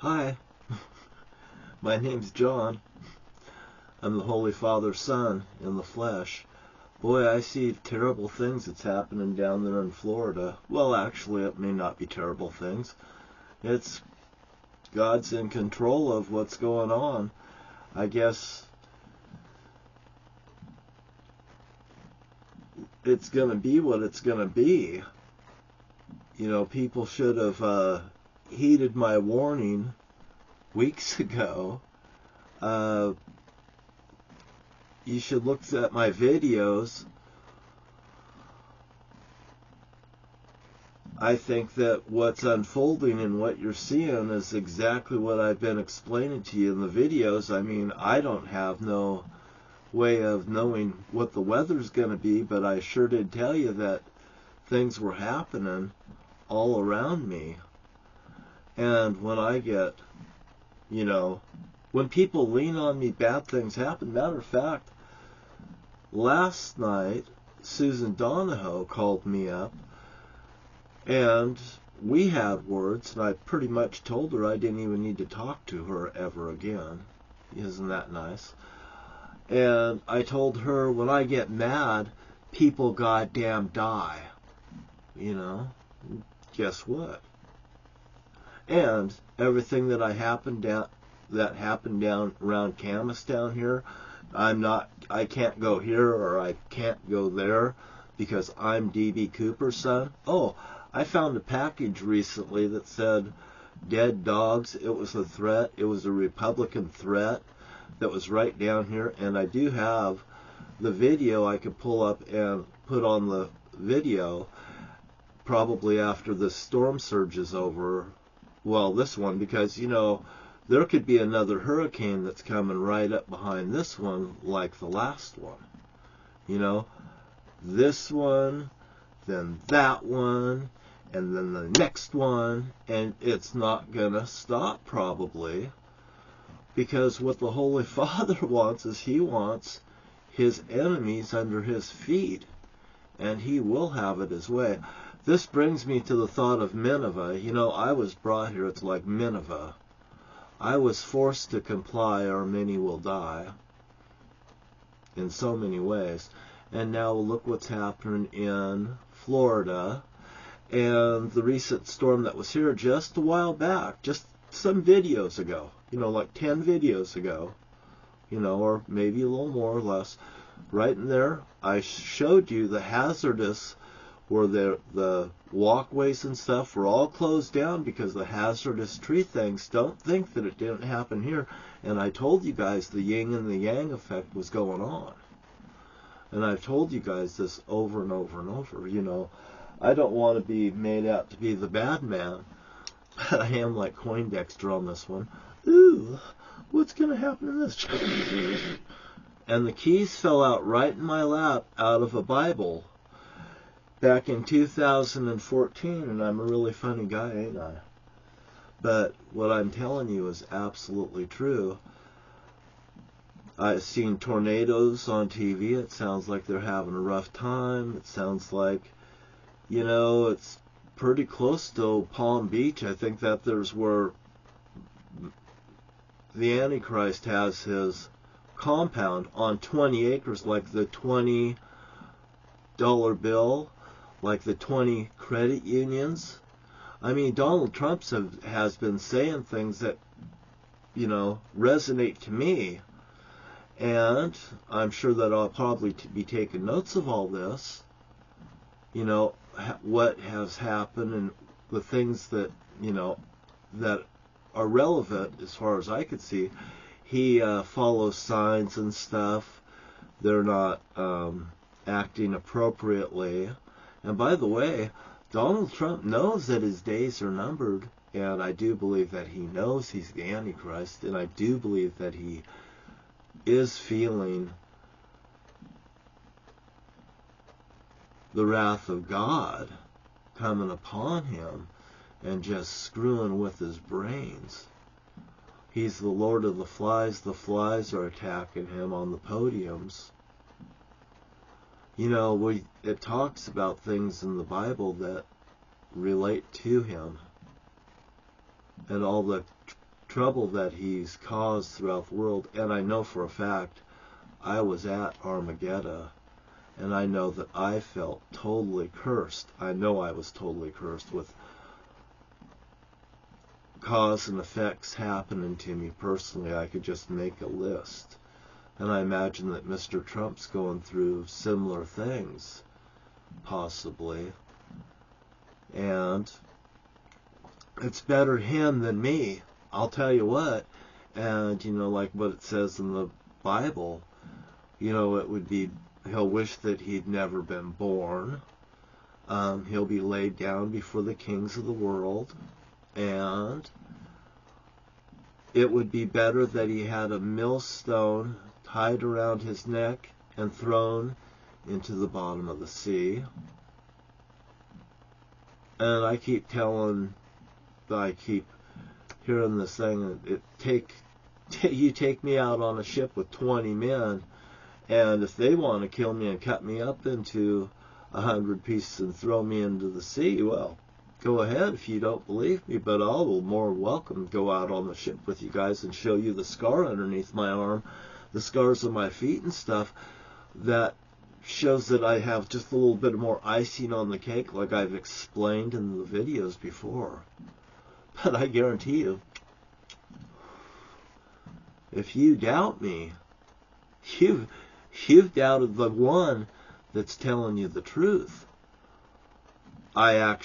Hi, my name's John. I'm the Holy Father's son in the flesh. Boy, I see terrible things that's happening down there in Florida. Well, actually, it may not be terrible things. It's God's in control of what's going on. I guess it's going to be what it's going to be. You know, people should have heeded my warning weeks ago. You should look at my videos. I think that what's unfolding and what you're seeing is exactly what I've been explaining to you in the videos. I mean, I don't have no way of knowing what the weather's going to be, but I sure did tell you that things were happening all around me. And when I get, when people lean on me, bad things happen. Matter of fact, last night, Susan Donahoe called me up, and we had words, and I pretty much told her I didn't even need to talk to her ever again. Isn't that nice? And I told her, when I get mad, people goddamn die. Guess what? And everything that happened down around Camas down here, I can't go here or I can't go there because I'm D.B. Cooper's son. Oh, I found a package recently that said dead dogs. It was a threat. It was a Republican threat that was right down here. And I do have the video I could pull up and put on the video probably after the storm surge is over. Well, this one, because, there could be another hurricane that's coming right up behind this one like the last one. This one, then that one, and then the next one, and it's not going to stop probably, because what the Holy Father wants is he wants his enemies under his feet, and he will have it his way. This brings me to the thought of Nineveh. I was brought here, it's like Nineveh. I was forced to comply or many will die in so many ways. And now look what's happening in Florida. And the recent storm that was here just a while back, just some videos ago, like 10 videos ago, or maybe a little more or less. Right in there, I showed you the hazardous, where the walkways and stuff were all closed down because the hazardous tree things. Don't think that it didn't happen here. And I told you guys the yin and the yang effect was going on. And I've told you guys this over and over and over. I don't want to be made out to be the bad man, but I am like Poindexter on this one. Ooh, what's going to happen in this? And the keys fell out right in my lap out of a Bible back in 2014, and I'm a really funny guy, ain't I? But what I'm telling you is absolutely true. I've seen tornadoes on TV. It sounds like they're having a rough time. It sounds like, it's pretty close to Palm Beach. I think that there's where the Antichrist has his compound on 20 acres, like the $20 bill, like the 20 credit unions. I mean, Donald Trump has been saying things that, resonate to me. And I'm sure that I'll probably be taking notes of all this. What has happened and the things that, that are relevant as far as I could see. He follows signs and stuff. They're not acting appropriately. And by the way, Donald Trump knows that his days are numbered, and I do believe that he knows he's the Antichrist, and I do believe that he is feeling the wrath of God coming upon him and just screwing with his brains. He's the Lord of the Flies. The flies are attacking him on the podiums. It talks about things in the Bible that relate to him. And all the trouble that he's caused throughout the world. And I know for a fact I was at Armageddon, and I know that I felt totally cursed. I know I was totally cursed with cause and effects happening to me personally. I could just make a list. And I imagine that Mr. Trump's going through similar things, possibly. And it's better him than me, I'll tell you what. And, you know, like what it says in the Bible, you know, it would be, he'll wish that he'd never been born. He'll be laid down before the kings of the world. And it would be better that he had a millstone tied around his neck and thrown into the bottom of the sea. And I keep hearing this thing, you take me out on a ship with 20 men, and if they want to kill me and cut me up into 100 pieces and throw me into the sea, well, go ahead if you don't believe me, but I'll more welcome go out on the ship with you guys and show you the scar underneath my arm, the scars on my feet and stuff, that shows that I have just a little bit more icing on the cake, like I've explained in the videos before. But I guarantee you, if you doubt me, you've doubted the one that's telling you the truth. I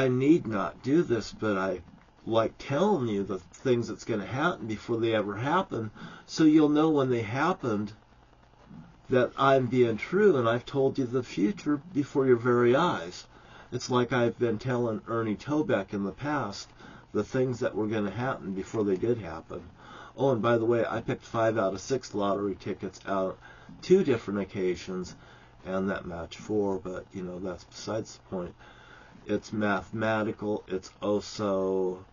need not do this, but I like telling you the things that's going to happen before they ever happen, so you'll know when they happened that I'm being true, and I've told you the future before your very eyes. It's like I've been telling Ernie Tobeck in the past the things that were going to happen before they did happen. Oh, and by the way, I picked 5 out of 6 lottery tickets out 2 different occasions, and that matched 4, but, you know, that's besides the point. It's mathematical, it's also,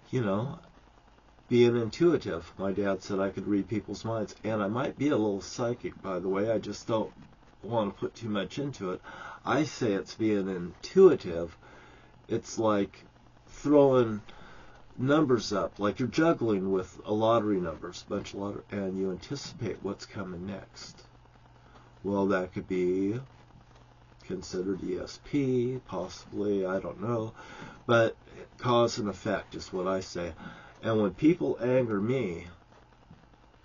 you know, being intuitive. My dad said I could read people's minds, and I might be a little psychic, by the way. I just don't want to put too much into it. I say it's being intuitive. It's like throwing numbers up, like you're juggling with a lottery numbers, a bunch of lottery, and you anticipate what's coming next. Well, that could be considered ESP, possibly, I don't know, but cause and effect is what I say. And when people anger me,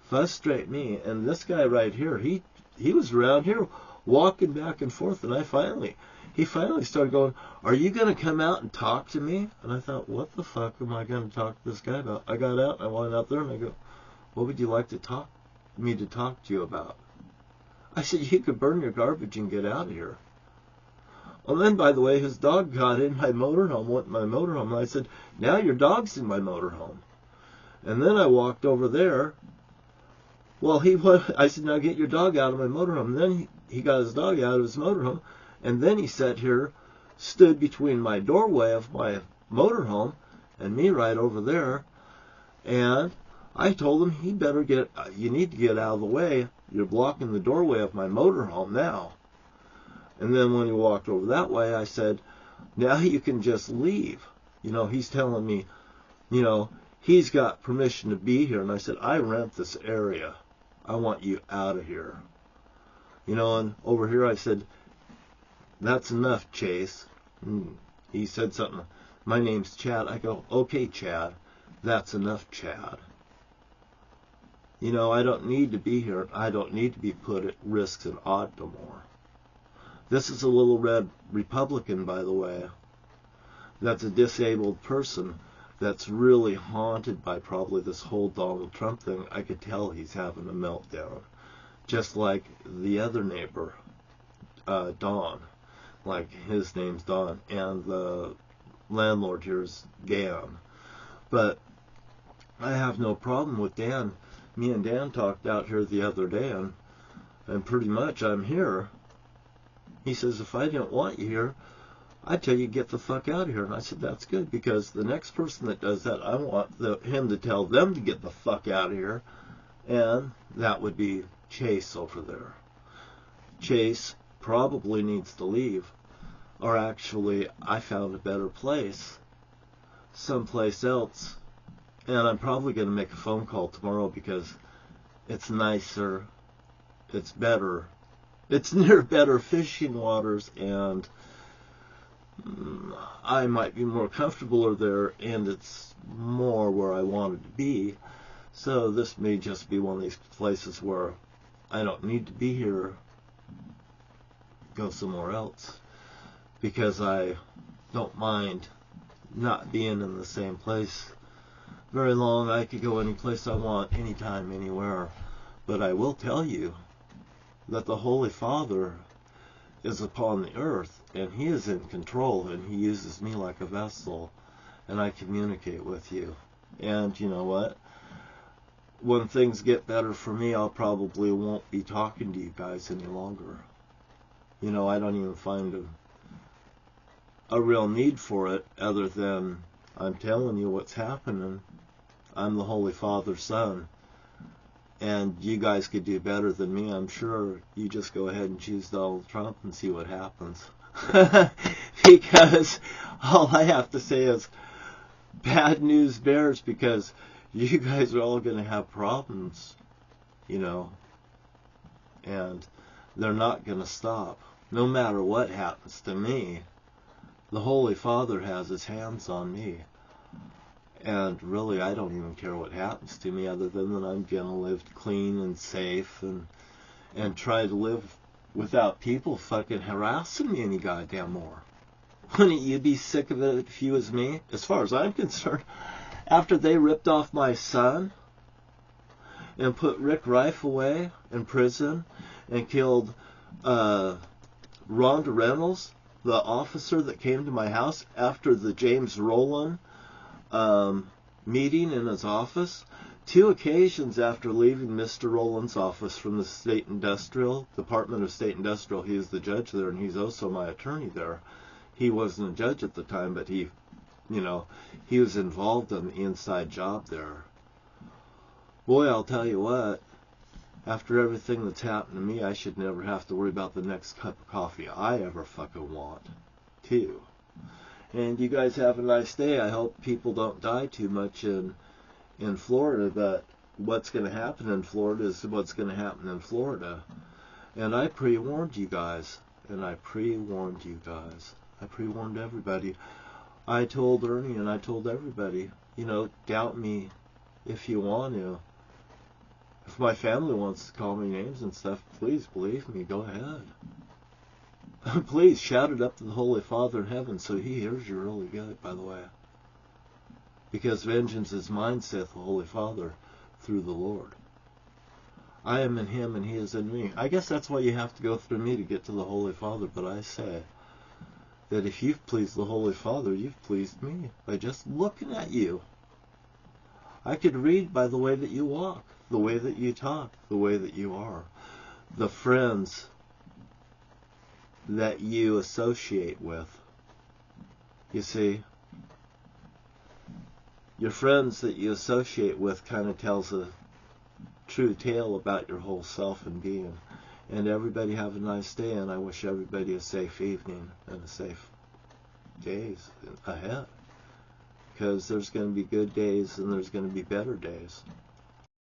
frustrate me, and this guy right here, he was around here walking back and forth, and he finally started going, "Are you going to come out and talk to me?" And I thought, what the fuck am I going to talk to this guy about? I got out, and I went out there, and I go, "What would you like to talk to you about?" I said, "You could burn your garbage and get out of here." Well, then, by the way, his dog got in my motorhome, went in my motorhome, and I said, "Now your dog's in my motorhome." And then I walked over there. Well, I said, "Now get your dog out of my motorhome." And then he got his dog out of his motorhome, and then he sat here, stood between my doorway of my motorhome and me right over there, and I told him you need to get out of the way. You're blocking the doorway of my motorhome now. And then when he walked over that way, I said, "Now you can just leave." You know, he's telling me, you know, he's got permission to be here. And I said, "I rent this area. I want you out of here." You know, and over here I said, "That's enough, Chase." And he said something, "My name's Chad." I go, "Okay, Chad. That's enough, Chad. You know, I don't need to be here. I don't need to be put at risk and odd no more." This is a little red Republican, by the way. That's a disabled person that's really haunted by probably this whole Donald Trump thing. I could tell he's having a meltdown. Just like the other neighbor, Don. Like, his name's Don. And the landlord here is Dan. But I have no problem with Dan. Me and Dan talked out here the other day, and pretty much I'm here. He says, "If I didn't want you here, I'd tell you get the fuck out of here." And I said, "That's good, because the next person that does that, I want him to tell them to get the fuck out of here." And that would be Chase over there. Chase probably needs to leave. Or actually, I found a better place. Someplace else And I'm probably going to make a phone call tomorrow because it's nicer, it's better, it's near better fishing waters, and I might be more comfortable there, and it's more where I wanted to be. So this may just be one of these places where I don't need to be here, go somewhere else, because I don't mind not being in the same place very long. I could go any place I want, anytime, anywhere. But I will tell you that the Holy Father is upon the earth, and He is in control, and He uses me like a vessel, and I communicate with you. And you know what? When things get better for me, I'll probably won't be talking to you guys any longer. You know, I don't even find a real need for it, other than I'm telling you what's happening. I'm the Holy Father's son, and you guys could do better than me, I'm sure. You just go ahead and choose Donald Trump and see what happens. Because all I have to say is bad news bears, because you guys are all going to have problems, you know, and they're not going to stop. No matter what happens to me, the Holy Father has His hands on me. And really, I don't even care what happens to me, other than that I'm going to live clean and safe, and try to live without people fucking harassing me any goddamn more. Wouldn't you be sick of it if you was me? As far as I'm concerned, after they ripped off my son and put Rick Rife away in prison and killed Rhonda Reynolds, the officer that came to my house after the James Rowland meeting in his office, 2 occasions after leaving Mr. Rowland's office from the Department of State Industrial. He is the judge there, and he's also my attorney there. He wasn't a judge at the time, but he was involved in the inside job there. Boy, I'll tell you what, after everything that's happened to me, I should never have to worry about the next cup of coffee I ever fucking want, too. And you guys have a nice day. I hope people don't die too much in Florida, but what's going to happen in Florida is what's going to happen in Florida. And I pre-warned you guys. I pre-warned everybody. I told Ernie and I told everybody, you know, doubt me if you want to. If my family wants to call me names and stuff, please believe me, go ahead. Please shout it up to the Holy Father in heaven so He hears you really good, by the way. Because vengeance is mine, saith the Holy Father, through the Lord. I am in Him and He is in me. I guess that's why you have to go through me to get to the Holy Father, but I say that if you've pleased the Holy Father, you've pleased me by just looking at you. I could read by the way that you walk, the way that you talk, the way that you are, the friends that you associate with. You see, your friends that you associate with kind of tells a true tale about your whole self and being. And everybody have a nice day, and I wish everybody a safe evening and a safe days ahead. Because there's going to be good days and there's going to be better days.